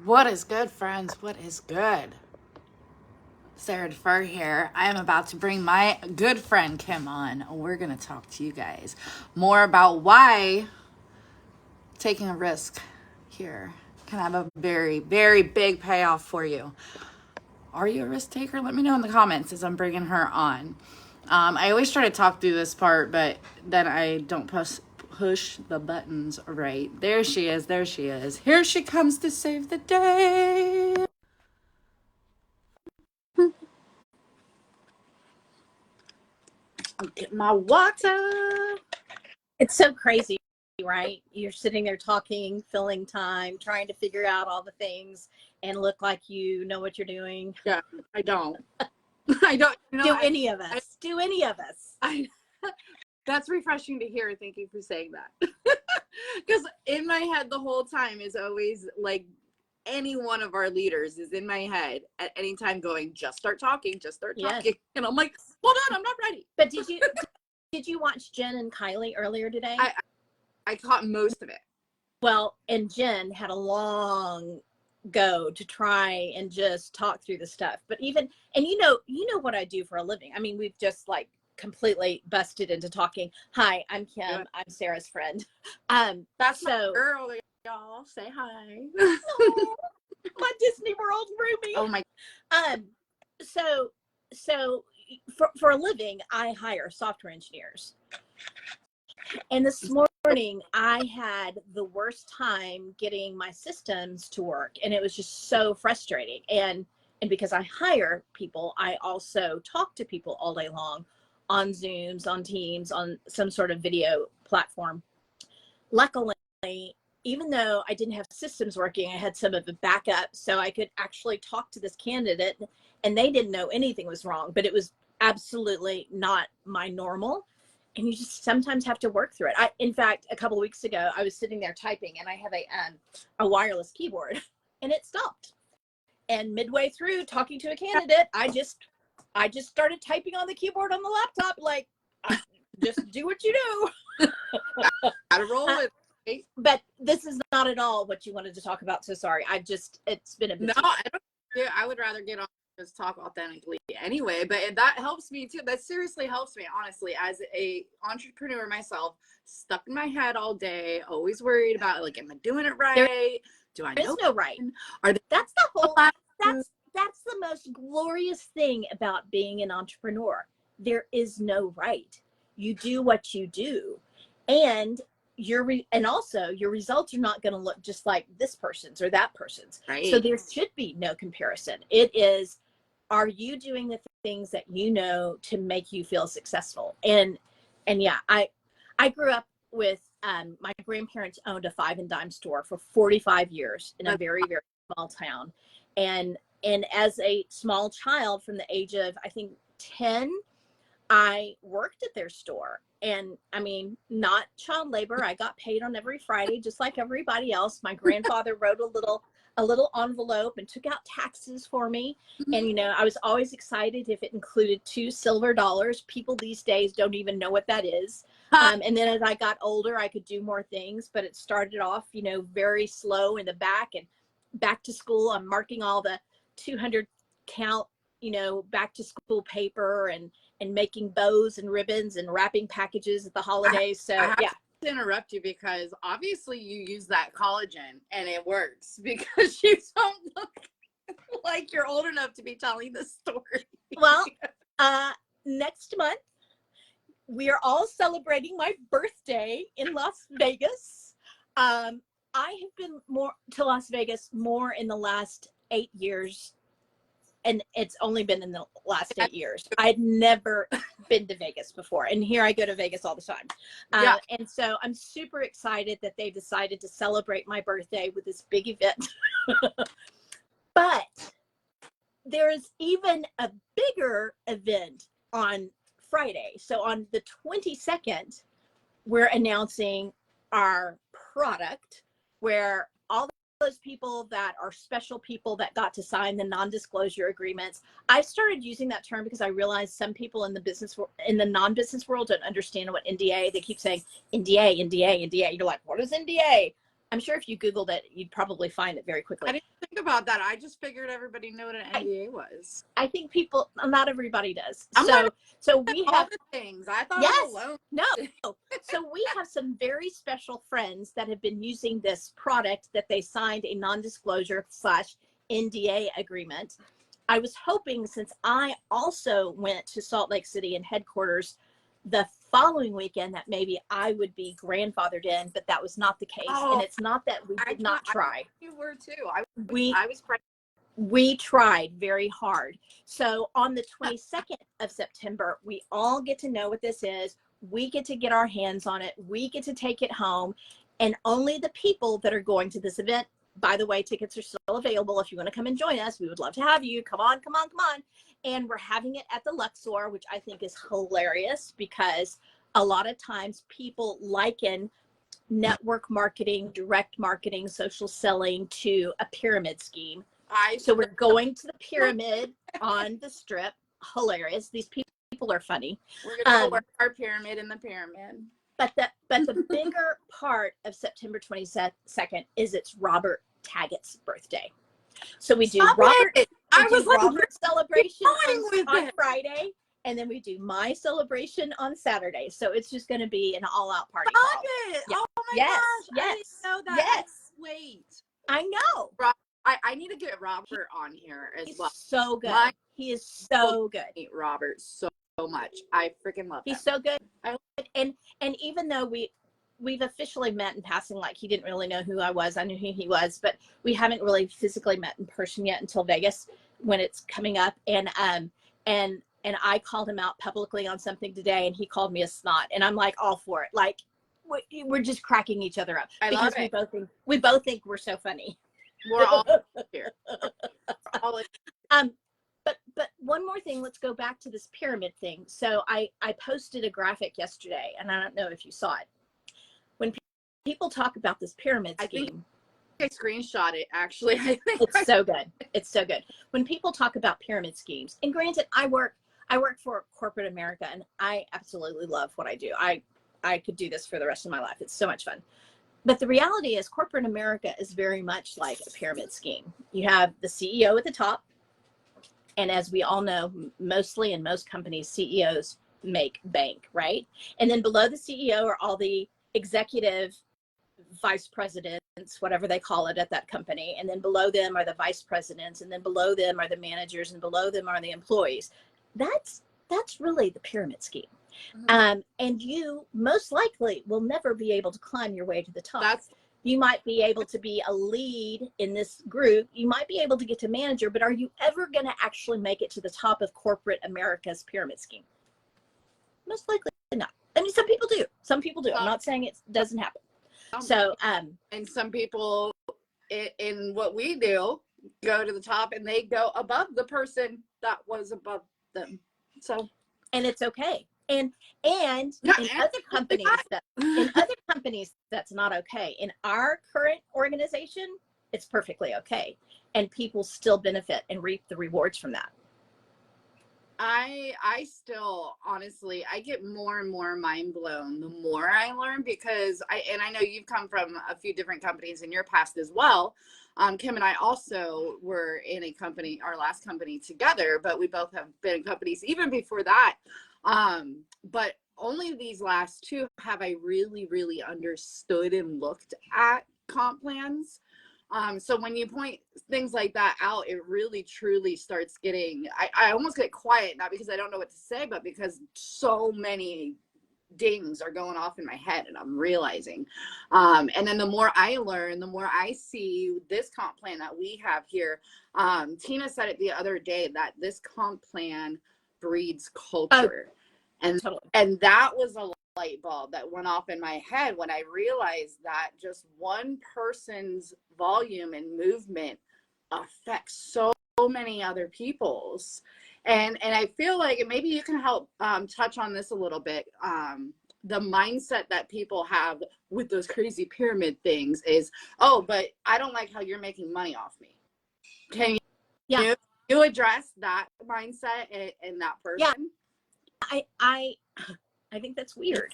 What is good, friends? What is good? Sarah DeFur here. I am about to bring my good friend Kim on. We're going to talk to you guys more about why taking a risk here can have a very, very big payoff for you. Are you a risk taker? Let me know in the comments as I'm bringing her on. I always try to talk through this part, but then I don't push the buttons right. There she is. There she is. Here she comes to save the day. I'll get my water. It's so crazy, right? You're sitting there talking, filling time, trying to figure out all the things and look like you know what you're doing. Yeah, I don't. I don't. Do any of us? Do any of us? That's refreshing to hear. Thank you for saying that. Because in my head the whole time is always like any one of our leaders is in my head at any time going, just start talking, just start talking. Yes. And I'm like, hold on, I'm not ready. But did you watch Jen and Kylie earlier today? I caught most of it. Well, and Jen had a long go to try and just talk through the stuff. But even, and you know what I do for a living. I mean, we've just like completely busted into talking. Hi, I'm Kim. Yeah. I'm Sarah's friend. That's my girl, y'all. Say hi. My Disney World roomie. Oh my. So for a living, I hire software engineers. And this morning I had the worst time getting my systems to work, and it was just so frustrating. And because I hire people, I also talk to people all day long on Zooms, on Teams, on some sort of video platform. Luckily, even though I didn't have systems working, I had some of the backup, so I could actually talk to this candidate, and they didn't know anything was wrong, but it was absolutely not my normal. And you just sometimes have to work through it. In fact, a couple of weeks ago, I was sitting there typing, and I have a wireless keyboard, and it stopped. And midway through talking to a candidate, I just started typing on the keyboard on the laptop, like, just do what you do. Gotta roll with it. But this is not at all what you wanted to talk about. So sorry. It's been a bit. No, I would rather get on just talk authentically anyway, but that helps me too. That seriously helps me, honestly, as a entrepreneur myself, stuck in my head all day, always worried about, like, am I doing it right? Do I know? There's no right. That's the whole, that's the most glorious thing about being an entrepreneur. There is no right. You do what you do, and and also your results are not going to look just like this person's or that person's. Right. So there should be no comparison. It is, are you doing the things that you know to make you feel successful? And yeah, I grew up with my grandparents owned a 5 and dime store for 45 years in a very, very small town. And as a small child, from the age of, I think, 10, I worked at their store. And I mean, not child labor. I got paid on every Friday, just like everybody else. My grandfather wrote a little envelope and took out taxes for me. And, I was always excited if it included $2 silver. People these days don't even know what that is. And then as I got older, I could do more things, but it started off, very slow in the back. And back to school, I'm marking all the 200 count, back to school paper and making bows and ribbons and wrapping packages at the holidays. So I have to interrupt you, because obviously you use that collagen and it works, because you don't look like you're old enough to be telling this story. Well, next month we are all celebrating my birthday in Las Vegas. I have been more to Las Vegas more in the last 8 years. And it's only been in the last 8 years. I'd never been to Vegas before. And here I go to Vegas all the time. Yeah. And so I'm super excited that they decided to celebrate my birthday with this big event. But there is even a bigger event on Friday. So on the 22nd, we're announcing our product, where all those people that are special people that got to sign the non-disclosure agreements. I started using that term because I realized some people in the non-business world don't understand what NDA. They keep saying NDA, NDA, NDA. You're like, what is NDA? I'm sure if you Googled it, you'd probably find it very quickly. I didn't think about that. I just figured everybody knew what an NDA was. I think people, not everybody does. I'm so we all have the things. I thought yes, I was alone. no. So we have some very special friends that have been using this product that they signed a non-disclosure / NDA agreement. I was hoping, since I also went to Salt Lake City and headquarters the following weekend, that maybe I would be grandfathered in, but that was not the case. And it's not that we did not try. You were too. I was pregnant. We tried very hard. So on the 22nd of September, we all get to know what this is. We get to get our hands on it. We get to take it home. And only the people that are going to this event, by the way, tickets are still available. If you want to come and join us, we would love to have you. Come on, come on, come on. And we're having it at the Luxor, which I think is hilarious, because a lot of times people liken network marketing, direct marketing, social selling to a pyramid scheme. So we're going to the pyramid on the Strip. Hilarious. These people are funny. We're going to work our pyramid in the pyramid. But the bigger part of September 22nd is it's Robert Taggart's birthday. So we do Robert celebration on Friday, and then we do my celebration on Saturday. So it's just going to be an all-out party. Stop it! Yeah. Oh my Yes, gosh! yes, I didn't know that. yes. Wait. I know. I need to get Robert on here as well. So good. He is so good. Robert so much. I freaking love him. He's so good. And even though we've officially met in passing, like he didn't really know who I was, I knew who he was, but we haven't really physically met in person yet until Vegas, when it's coming up. And I called him out publicly on something today, and he called me a snot, and I'm like all for it. Like we're just cracking each other up because we both think we're so funny. We're all here. But one more thing, let's go back to this pyramid thing. So I posted a graphic yesterday, and I don't know if you saw it. When people talk about this pyramid scheme, I screenshot it, actually. I think it's so good. It's so good. When people talk about pyramid schemes, and granted, I work for corporate America, and I absolutely love what I do. I could do this for the rest of my life. It's so much fun. But the reality is, corporate America is very much like a pyramid scheme. You have the CEO at the top. And as we all know, mostly in most companies, CEOs make bank, right? And then below the CEO are all the executive vice presidents, whatever they call it at that company. And then below them are the vice presidents. And then below them are the managers. And below them are the employees. That's really the pyramid scheme. Mm-hmm. And you most likely will never be able to climb your way to the top. You might be able to be a lead in this group. You might be able to get to manager, but are you ever going to actually make it to the top of corporate America's pyramid scheme? Most likely not. I mean, some people do. Some people do. I'm not saying it doesn't happen. So, and some people in what we do go to the top, and they go above the person that was above them. So, and it's okay. And in other companies, that's not okay. In our current organization, it's perfectly okay, and people still benefit and reap the rewards from that. I still, honestly, I get more and more mind blown the more I learn, because I know you've come from a few different companies in your past as well. Kim and I also were in a company, our last company together, but we both have been in companies even before that. But only these last two have I really, really understood and looked at comp plans. So when you point things like that out, it really truly starts getting, I almost get quiet, not because I don't know what to say, but because so many dings are going off in my head, and I'm realizing. And then the more I learn, the more I see this comp plan that we have here. Tina said it the other day that this comp plan breeds culture. And that was a light bulb that went off in my head when I realized that just one person's volume and movement affects so many other people's. And I feel like maybe you can help touch on this a little bit. The mindset that people have with those crazy pyramid things is, oh, but I don't like how you're making money off me. Can you address that mindset and that person? Yeah. I think that's weird.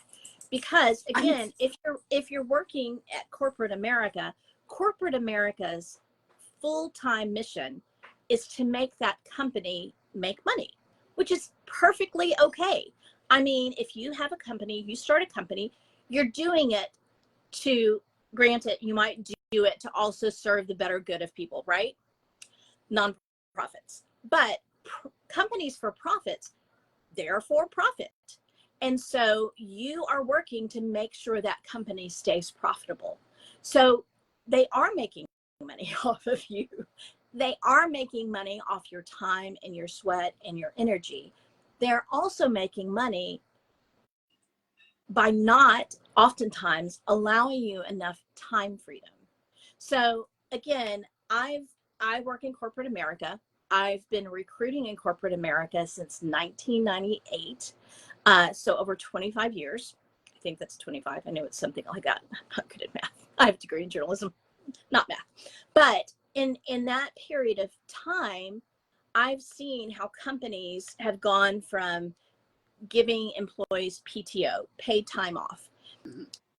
Because again, if you're working at corporate America's full-time mission is to make that company make money, which is perfectly okay. I mean, if you have a company, you start a company, you're doing it to, granted, you might do it to also serve the better good of people, right? Non-profits. But companies for profits, they're for profit. And so you are working to make sure that company stays profitable. So they are making money off of you. They are making money off your time and your sweat and your energy. They're also making money by not oftentimes allowing you enough time freedom. So again, I work in corporate America. I've been recruiting in corporate America since 1998. So over 25 years. I think that's 25. I know it's something like that. I'm not good at math. I have a degree in journalism, not math. But in that period of time, I've seen how companies have gone from giving employees PTO, paid time off.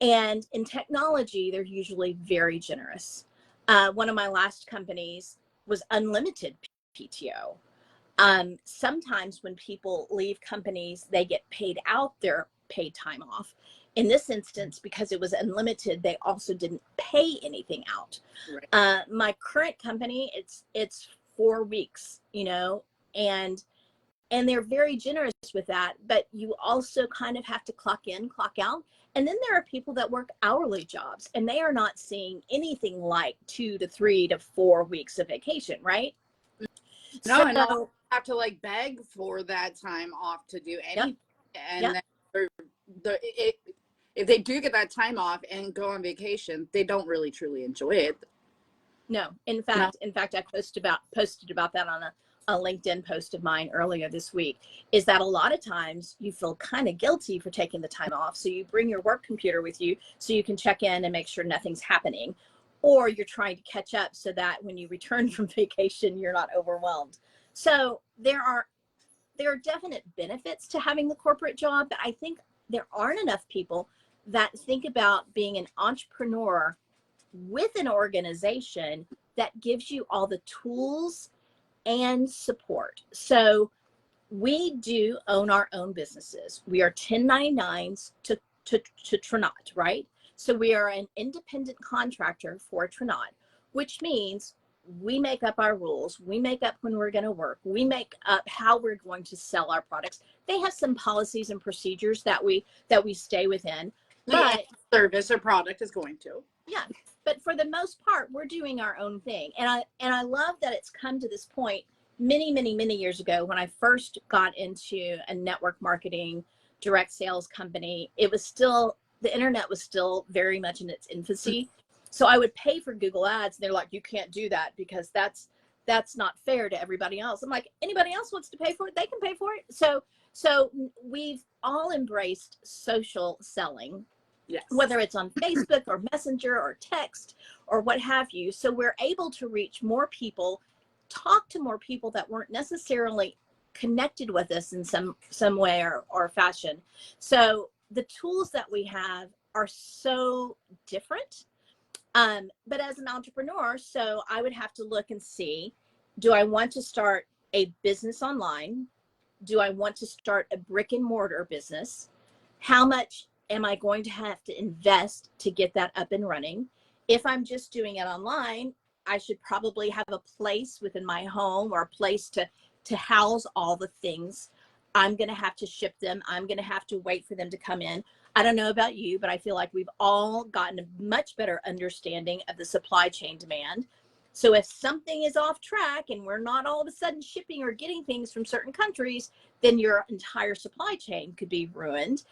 And in technology, they're usually very generous. One of my last companies was unlimited PTO. Sometimes when people leave companies, they get paid out their paid time off. In this instance, because it was unlimited, they also didn't pay anything out. Right. My current company, it's 4 weeks, you know, and they're very generous with that, but you also kind of have to clock in, clock out. And then there are people that work hourly jobs and they are not seeing anything like 2 to 3 to 4 weeks of vacation, right? No, and I'll have to like beg for that time off to do anything. Yep. And then if they do get that time off and go on vacation, they don't really truly enjoy it. No, in fact, I posted about that on a LinkedIn post of mine earlier this week, is that a lot of times you feel kind of guilty for taking the time off. So you bring your work computer with you so you can check in and make sure nothing's happening, or you're trying to catch up so that when you return from vacation, you're not overwhelmed. So there are definite benefits to having the corporate job, but I think there aren't enough people that think about being an entrepreneur with an organization that gives you all the tools and support. So we do own our own businesses. We are 1099s to Trinot, right? So we are an independent contractor for Trinot, which means we make up our rules. We make up when we're going to work. We make up how we're going to sell our products. They have some policies and procedures that we stay within. But service or product is going to. Yeah. But for the most part, we're doing our own thing. And I love that it's come to this point many, many, many years ago when I first got into a network marketing direct sales company. It was still, the internet was still very much in its infancy. So I would pay for Google Ads. And they're like, you can't do that because that's not fair to everybody else. I'm like, anybody else wants to pay for it, they can pay for it. So we've all embraced social selling. Yes. Whether it's on Facebook or Messenger or text or what have you. So we're able to reach more people, talk to more people that weren't necessarily connected with us in some way or fashion. So the tools that we have are so different. But as an entrepreneur, so I would have to look and see, do I want to start a business online? Do I want to start a brick and mortar business? How much am I going to have to invest to get that up and running? If I'm just doing it online, I should probably have a place within my home or a place to house all the things. I'm going to have to ship them. I'm going to have to wait for them to come in. I don't know about you, but I feel like we've all gotten a much better understanding of the supply chain demand. So if something is off track and we're not all of a sudden shipping or getting things from certain countries, then your entire supply chain could be ruined.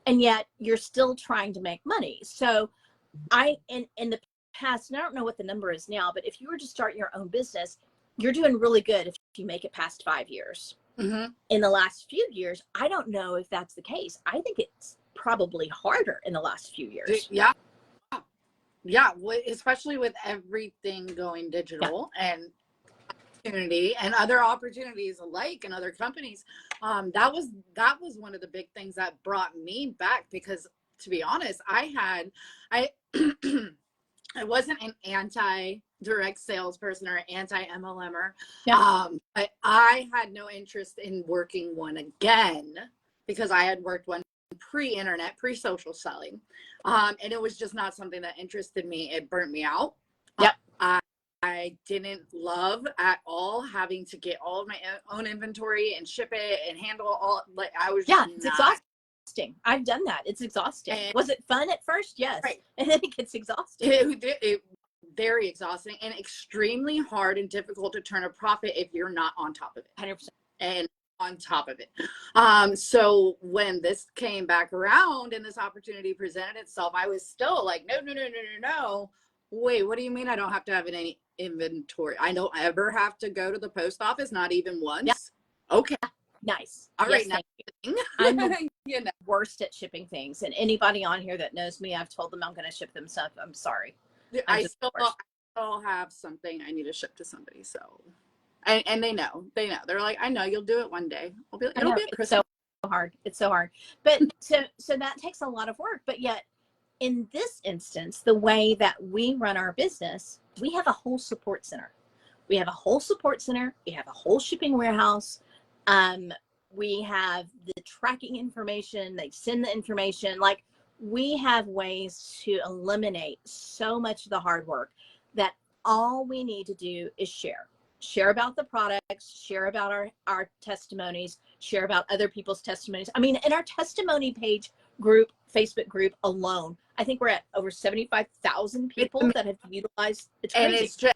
And yet you're still trying to make money. So in the past, and I don't know what the number is now, but if you were to start your own business, you're doing really good if you make it past 5 years. Mm-hmm. In the last few years, I don't know if that's the case. I think it's probably harder in the last few years. Yeah. Yeah. Especially with everything going digital and opportunity and other opportunities alike in other companies. That was one of the big things that brought me back, because to be honest, I I wasn't an anti direct salesperson or anti MLMer. Yeah. But I had no interest in working one again because I had worked one pre-internet, pre-social selling. And it was just not something that interested me. It burnt me out. Yep. I didn't love at all having to get all of my own inventory and ship it and handle all, like I was just it's exhausting. I've done that. It's exhausting. And was it fun at first? Yes. Right. And then it gets exhausting. It very exhausting and extremely hard and difficult to turn a profit if you're not on top of it. 100%. And on top of it. So when this came back around and this opportunity presented itself, I was still like, no. Wait, what do you mean I don't have to have any inventory? I don't ever have to go to the post office, not even once. Yeah. Okay. Nice. All right. Now, I'm the worst at shipping things. And anybody on here that knows me, I've told them I'm going to ship them stuff. I'm sorry. I still have something I need to ship to somebody. So, and they know. They're like, I know you'll do it one day. It'll be a Christmas. It's so hard. But so that takes a lot of work. But yet, in this instance, the way that we run our business, we have a whole support center. We have a whole shipping warehouse. We have the tracking information. They send the information. Like, we have ways to eliminate so much of the hard work that all we need to do is share about the products, share about our testimonies, share about other people's testimonies. I mean, in our testimony page group, Facebook group alone, I think we're at over 75,000 people that have utilized. It's crazy. And it's just,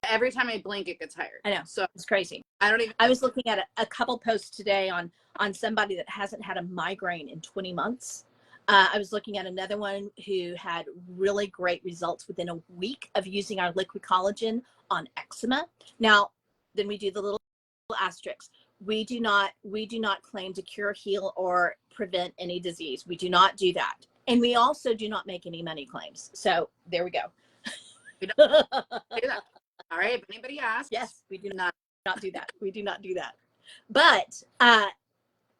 every time I blink, it gets higher. I know. So it's crazy. I was looking at a couple posts today on somebody that hasn't had a migraine in 20 months. I was looking at another one who had really great results within a week of using our liquid collagen on eczema. Now, then we do the little asterisks. We do not claim to cure, heal, or prevent any disease. We do not do that. And we also do not make any money claims. So there we go. We don't do that. All right. If anybody asks. Yes, we do not do that. We do not do that. But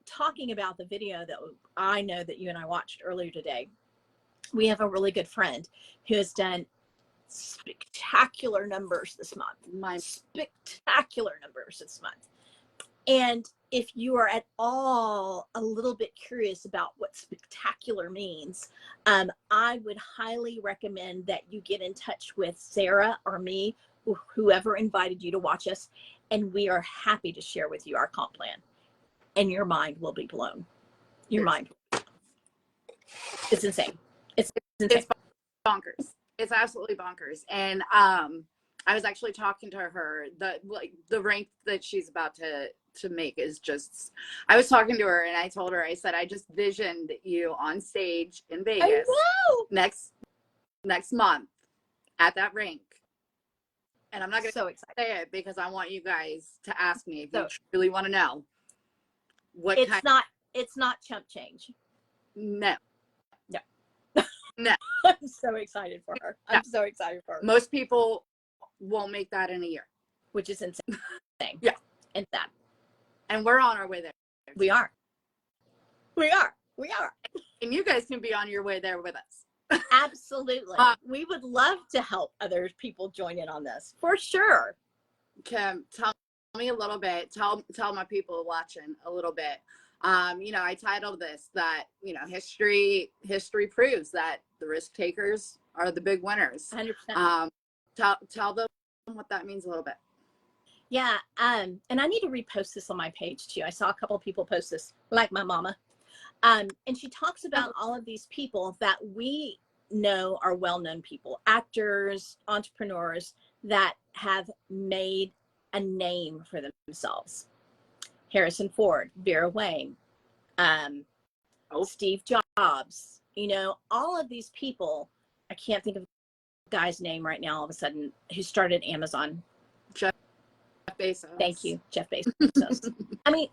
talking about the video that I know that you and I watched earlier today, we have a really good friend who has done spectacular numbers this month. Spectacular numbers this month. And if you are at all a little bit curious about what spectacular means, I would highly recommend that you get in touch with Sarah or me, or whoever invited you to watch us, and we are happy to share with you our comp plan. And your mind will be blown. Your mind. It's insane. It's insane. It's bonkers. It's absolutely bonkers. And I was actually talking to her. The rank that she's about to make is just. I was talking to her and I told her, I said, I just visioned you on stage in Vegas next month at that rank. And I'm not going to say it because I want you guys to ask me if you really want to know. It's not chump change. No. I'm so excited for her. I'm so excited for her. Most people won't make that in a year, which is insane. Yeah. And that. And we're on our way there. We are. And you guys can be on your way there with us. Absolutely. We would love to help other people join in on this for sure. Kim, tell me a little bit. Tell my people watching a little bit. I titled this that, history proves that the risk takers are the big winners. 100%. Tell them what that means a little bit. Yeah. And I need to repost this on my page too. I saw a couple of people post this, like my mama. And she talks about all of these people that we know are well-known people, actors, entrepreneurs that have made a name for themselves. Harrison Ford, Vera Wang, Steve Jobs, all of these people. I can't think of the guy's name right now all of a sudden, who started Amazon. Jeff Bezos. Thank you, Jeff Bezos. I mean,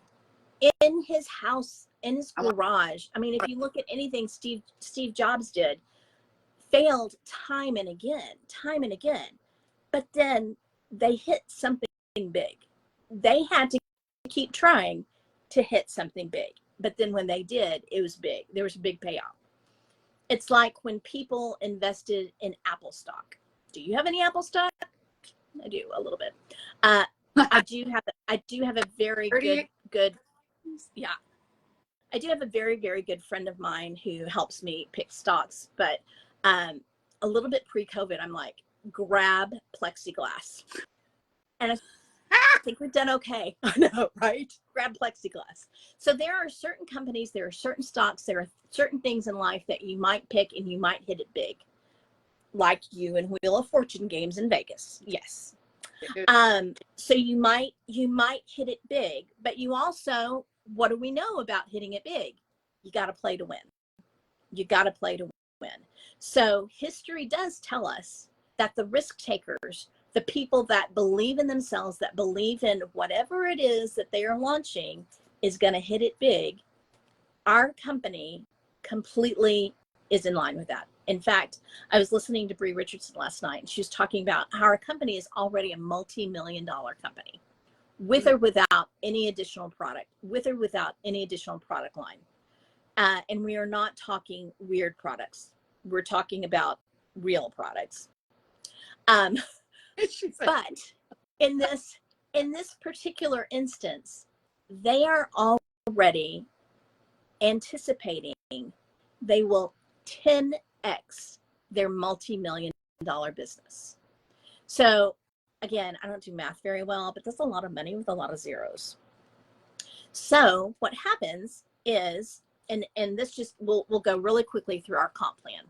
in his house, in his garage. I mean, if you look at anything Steve Jobs did, failed time and again. But then they hit something big. They had to keep trying to hit something big. But then when they did, it was big. There was a big payoff. It's like when people invested in Apple stock. Do you have any Apple stock? I do a little bit. I do have a very good, yeah. I do have a very, very good friend of mine who helps me pick stocks, but a little bit pre-COVID, I'm like, grab plexiglass. And I think we've done okay. I know, right? Grab plexiglass. So there are certain companies, there are certain stocks, there are certain things in life that you might pick and you might hit it big. Like you and Wheel of Fortune games in Vegas. Yes. So you might hit it big, but you also, what do we know about hitting it big? You got to play to win. You got to play to win. So history does tell us that the risk takers, the people that believe in themselves, that believe in whatever it is that they are launching is going to hit it big. Our company completely is in line with that. In fact, I was listening to Bree Richardson last night, and she was talking about how our company is already a multi-million-dollar company, with or without any additional product, with or without any additional product line. And we are not talking weird products. We're talking about real products. But in this particular instance, they are already anticipating they will 10x their multi-million-dollar business. So again, I don't do math very well, but that's a lot of money with a lot of zeros. So what happens is, and this just, we'll go really quickly through our comp plan.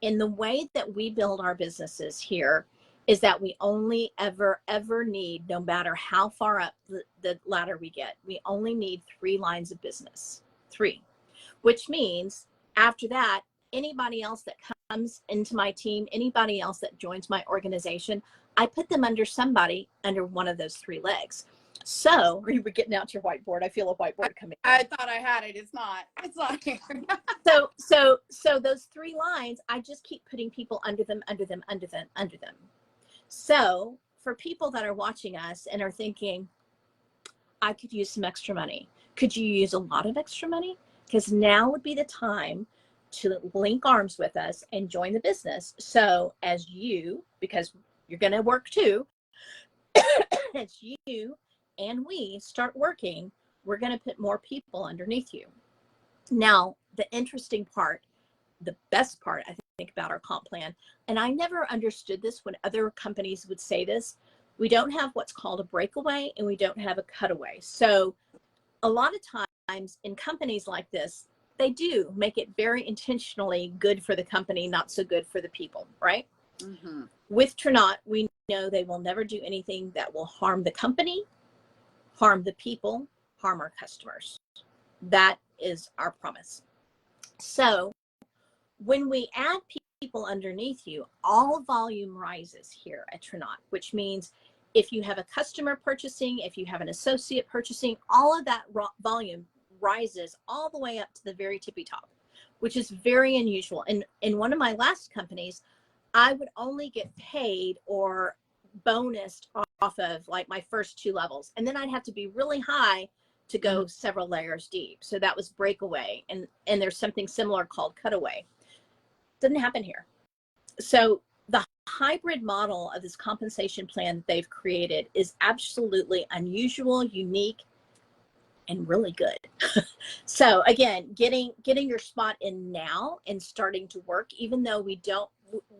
In the way that we build our businesses here is that we only ever need, no matter how far up the ladder we get, we only need 3 lines of business. 3. Which means after that, anybody else that comes into my team, anybody else that joins my organization, I put them under somebody under one of those 3 legs. So, are you getting out your whiteboard? I feel a whiteboard coming. I thought I had it. It's not here. So those 3 lines, I just keep putting people under them. So for people that are watching us and are thinking, I could use some extra money. Could you use a lot of extra money? Because now would be the time to link arms with us and join the business. So as you, because you're going to work too, as you and we start working, we're going to put more people underneath you. Now, the interesting part, the best part, I think, about our comp plan, and I never understood this when other companies would say this, we don't have what's called a breakaway and we don't have a cutaway. So a lot of times in companies like this, they do make it very intentionally good for the company, not so good for the people, right? Mm-hmm. With Trinot, we know they will never do anything that will harm the company, harm the people, harm our customers. That is our promise. So when we add people underneath you, all volume rises here at Trinot, which means if you have a customer purchasing, if you have an associate purchasing, all of that volume rises all the way up to the very tippy top, which is very unusual. And in one of my last companies, I would only get paid or bonused off of like my first 2 levels. And then I'd have to be really high to go several layers deep. So that was breakaway. And there's something similar called cutaway. Didn't happen here. So the hybrid model of this compensation plan that they've created is absolutely unusual, unique, and really good. So again, getting your spot in now and starting to work, even though we don't,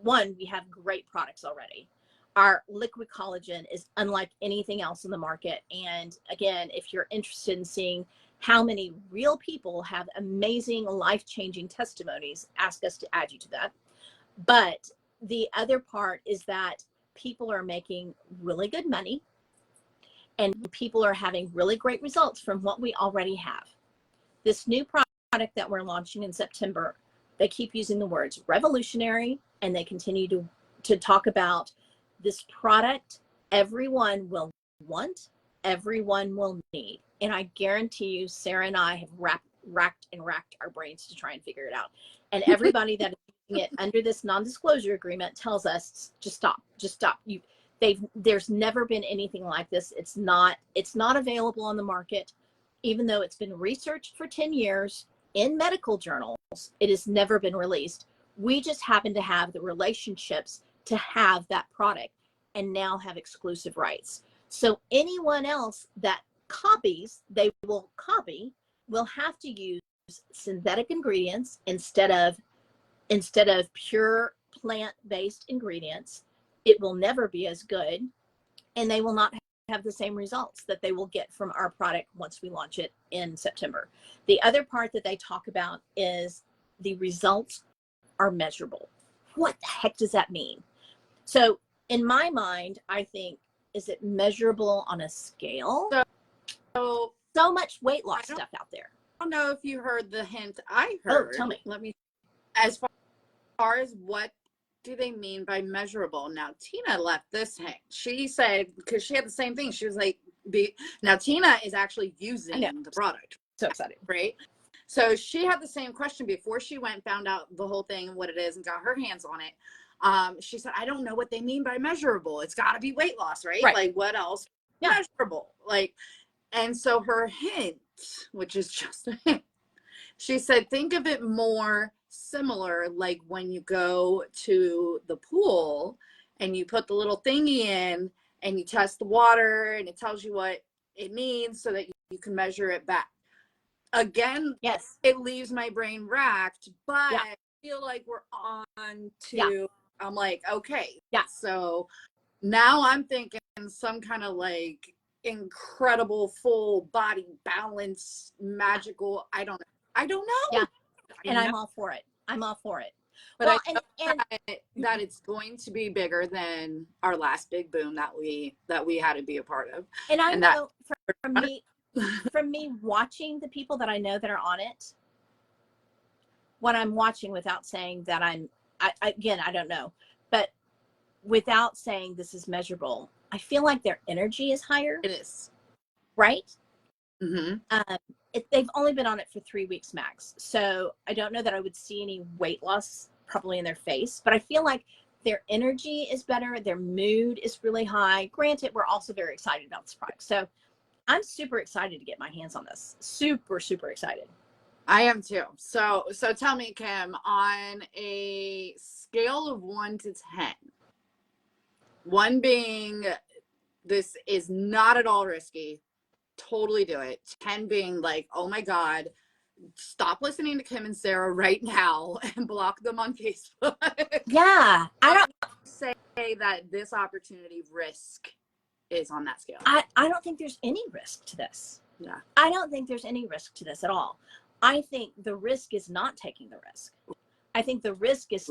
one, we have great products already. Our liquid collagen is unlike anything else in the market. And again, if you're interested in seeing how many real people have amazing life-changing testimonies, ask us to add you to that. But the other part is that people are making really good money and people are having really great results from what we already have. This new product that we're launching in September, they keep using the words revolutionary, and they continue to talk about this product everyone will want, everyone will need. And I guarantee you, Sarah and I have racked our brains to try and figure it out. And everybody that is using it under this non-disclosure agreement tells us, just stop. There's never been anything like this. It's not available on the market, even though it's been researched for 10 years. in medical journals. It has never been released. We just happen to have the relationships to have that product and now have exclusive rights. So anyone else that copies, they will copy, will have to use synthetic ingredients instead of pure plant-based ingredients. It will never be as good, and they will not have the same results that they will get from our product once we launch it in September. The other part that they talk about is the results are measurable. What the heck does that mean? So in my mind, I think, is it measurable on a scale? So much weight loss stuff out there. I don't know if you heard the hint I heard. Oh, tell me. Let me, as far as what do they mean by measurable? Now, Tina left this hint. She said, because she had the same thing. She was like, now Tina is actually using the product. So excited. Right? So she had the same question before she went and found out the whole thing and what it is and got her hands on it. She said, I don't know what they mean by measurable. It's got to be weight loss, right? Like, what else? Yeah. Measurable. Like, and so her hint, which is just a hint, she said, think of it more similar like when you go to the pool and you put the little thingy in and you test the water and it tells you what it needs so that you can measure it back. Again, yes, it leaves my brain racked, but I feel like we're on to, I'm like, okay. Yeah. So now I'm thinking some kind of like incredible full body balance, magical, I don't know. Yeah. And I'm all for it. But well, I know that it's going to be bigger than our last big boom that we had to be a part of. And I know from me watching the people that I know that are on it, what I'm watching without saying that again, I don't know, but without saying this is measurable, I feel like their energy is higher. It is. Right? Mm-hmm. They've only been on it for 3 weeks max. So I don't know that I would see any weight loss probably in their face, but I feel like their energy is better. Their mood is really high. Granted, we're also very excited about this product. So I'm super excited to get my hands on this. Super, super excited. I am too. So tell me, Kim, on a scale of 1 to 10, 1 being this is not at all risky, totally do it. 10 being like, oh my God, stop listening to Kim and Sarah right now and block them on Facebook. Yeah. I don't say that this opportunity risk is on that scale. I don't think there's any risk to this. Yeah. I don't think there's any risk to this at all. I think the risk is not taking the risk. I think the risk is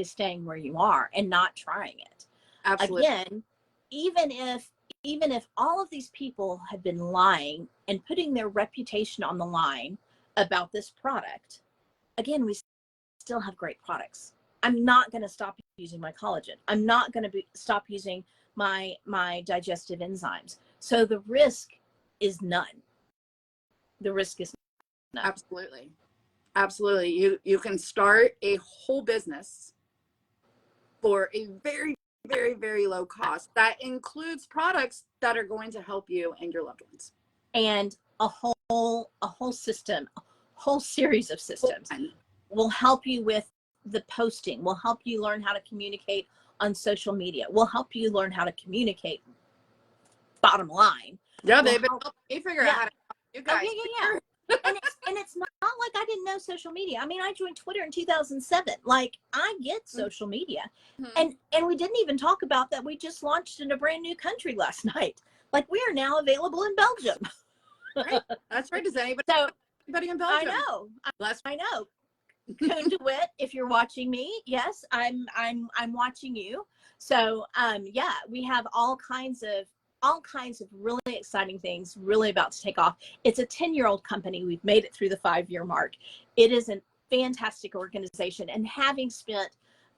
staying where you are and not trying it. Absolutely. Again, even if all of these people had been lying and putting their reputation on the line about this product, again, we still have great products. I'm not going to stop using my collagen. I'm not going to stop using my digestive enzymes. So the risk is none. The risk is none. Absolutely. Absolutely. You can start a whole business for a very, very, very low cost that includes products that are going to help you and your loved ones. And a whole system, a whole series of systems will help you with the posting, will help you learn how to communicate on social media, will help you learn how to communicate, bottom line. Yeah, they've been helping me figure out how to help you guys. Yeah. and it's not like I didn't know social media. I mean, I joined Twitter in 2007. Like, I get social media. Mm-hmm. And we didn't even talk about that we just launched in a brand new country last night. Like, we are now available in Belgium. Right. That's right. Does anybody in Belgium? I know. Coon DeWitt, if you're watching me, yes, I'm watching you. So yeah, we have all kinds of really exciting things really about to take off. It's a 10-year-old company. We've made it through the 5-year mark. It is a fantastic organization. And having spent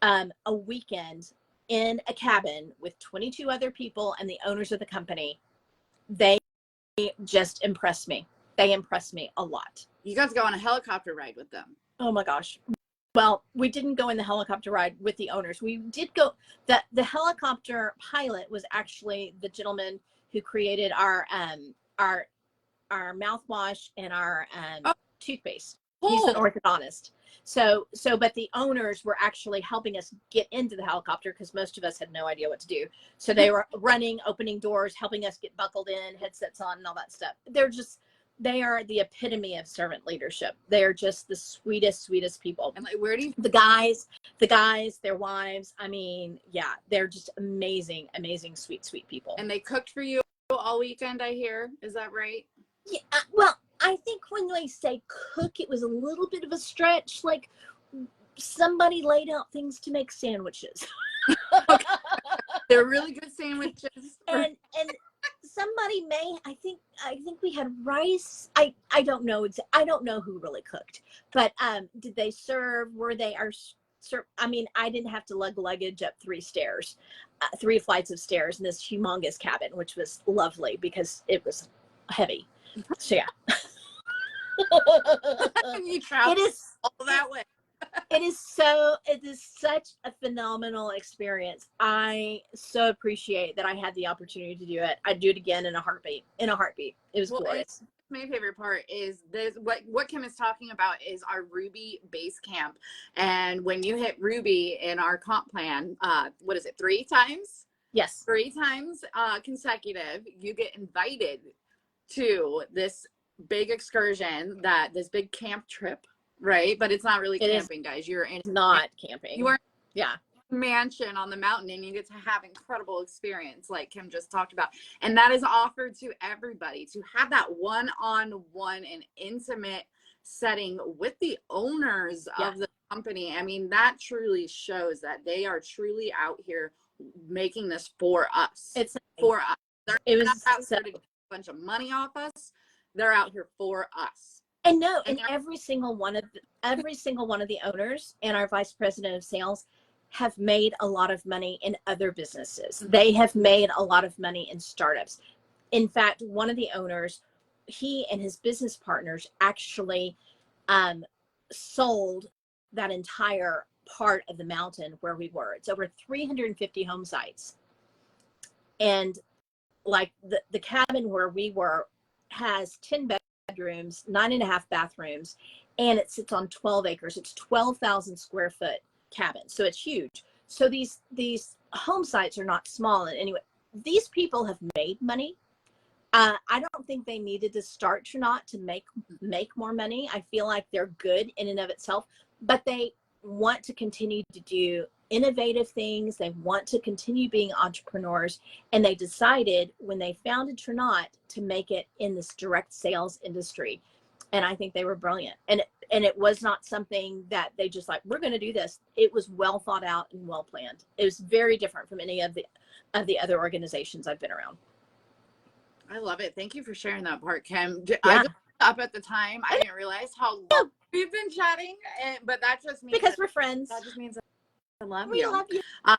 a weekend in a cabin with 22 other people and the owners of the company, they just impressed me. They impressed me a lot. You got to go on a helicopter ride with them. Oh my gosh. Well, we didn't go in the helicopter ride with the owners. We did go, the helicopter pilot was actually the gentleman who created our mouthwash and our toothpaste. He's an Cool. orthodontist. So, but the owners were actually helping us get into the helicopter because most of us had no idea what to do. So they were running, opening doors, helping us get buckled in, headsets on, and all that stuff. They are the epitome of servant leadership. They are just the sweetest, sweetest people. And like, where do you? The guys, their wives. I mean, yeah, they're just amazing, amazing, sweet, sweet people. And they cooked for you all weekend, I hear. Is that right? Yeah, well, I think when they say cook, it was a little bit of a stretch. Like somebody laid out things to make sandwiches. They're really good sandwiches. and somebody I think we had rice. I don't know. I don't know who really cooked, but did they serve? Were they I mean, I didn't have to lug luggage up 3 flights of stairs in this humongous cabin, which was lovely because it was heavy. So yeah. You traveled all that way. It is such a phenomenal experience. I so appreciate that I had the opportunity to do it. I'd do it again in a heartbeat. It was glorious. My favorite part is this. What Kim is talking about is our Ruby base camp. And when you hit Ruby in our comp plan, what is it, 3 times? Yes. 3 times consecutive, you get invited to this big excursion, this big camp trip, right? But it's not really camping, guys. You're in not camping. You are yeah. mansion on the mountain, and you get to have incredible experience like Kim just talked about, and that is offered to everybody, to have that one-on-one and intimate setting with the owners of the company. I mean, that truly shows that they are truly out here making this for us. It's for us. It was not out here to get a bunch of money off us. They're out here for us. And every single one of the owners and our vice president of sales have made a lot of money in other businesses. Mm-hmm. They have made a lot of money in startups. In fact, one of the owners, he and his business partners actually sold that entire part of the mountain where we were. It's over 350 home sites. And like the cabin where we were has 10 bedrooms, 9.5 bathrooms, and it sits on 12 acres. It's 12,000 square foot cabin. So it's huge. So these home sites are not small. And anyway, these people have made money. I don't think they needed to start Trinot to make more money. I feel like they're good in and of itself, but they want to continue to do innovative things. They want to continue being entrepreneurs. And they decided when they founded Trinot to make it in this direct sales industry. And I think they were brilliant. And it was not something that they just like, we're going to do this. It was well thought out and well planned. It was very different from any of the other organizations I've been around. I love it. Thank you for sharing that part, Kim. Yeah. I just up at the time. I didn't realize how long we've been chatting, but that just means because we're friends. That just means I love you. We love you. I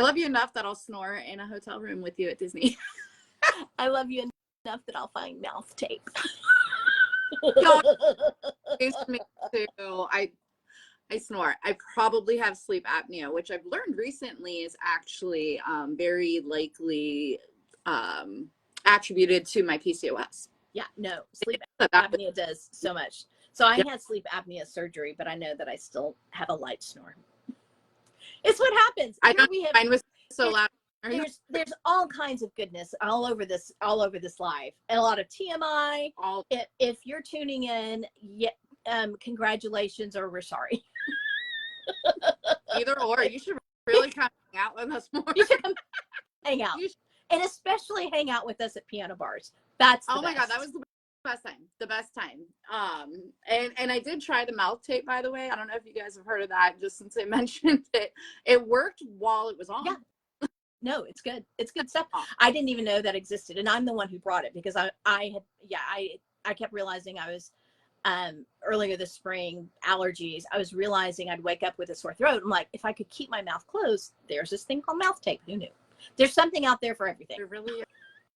love you enough that I'll snore in a hotel room with you at Disney. I love you enough that I'll find mouth tape. Me too. I snore. I probably have sleep apnea, which I've learned recently is actually very likely attributed to my PCOS. Yeah, no, sleep apnea does so much. So I had sleep apnea surgery, but I know that I still have a light snore. It's what happens. Mine was so loud. There's all kinds of goodness all over this live, and a lot of TMI. If you're tuning in, congratulations, or we're sorry. Either or, you should really come hang out with us more. You should come hang out, and especially hang out with us at piano bars. That's the best. My God, that was the best time. The best time. And I did try the mouth tape, by the way. I don't know if you guys have heard of that. Just since I mentioned it, it worked while it was on. Yeah. No, it's good. It's good stuff. I didn't even know that existed, and I'm the one who brought it because I kept realizing I was earlier this spring, allergies. I was realizing I'd wake up with a sore throat. I'm like, if I could keep my mouth closed, there's this thing called mouth tape. Who knew? There's something out there for everything. There really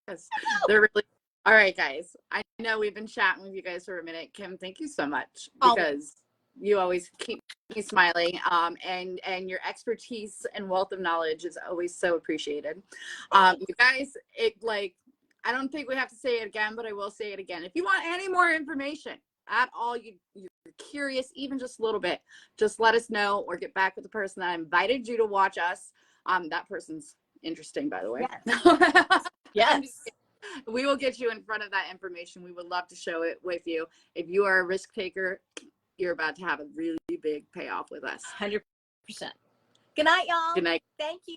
is. There really. All right, guys. I know we've been chatting with you guys for a minute. Kim, thank you so much because you always keep me smiling. And your expertise and wealth of knowledge is always so appreciated. You guys, I don't think we have to say it again, but I will say it again. If you want any more information at all, you're curious, even just a little bit, just let us know or get back with the person that invited you to watch us. That person's interesting, by the way. Yes. Yes. We will get you in front of that information. We would love to show it with you. If you are a risk taker, you're about to have a really big payoff with us. 100%. Good night, y'all. Good night. Thank you.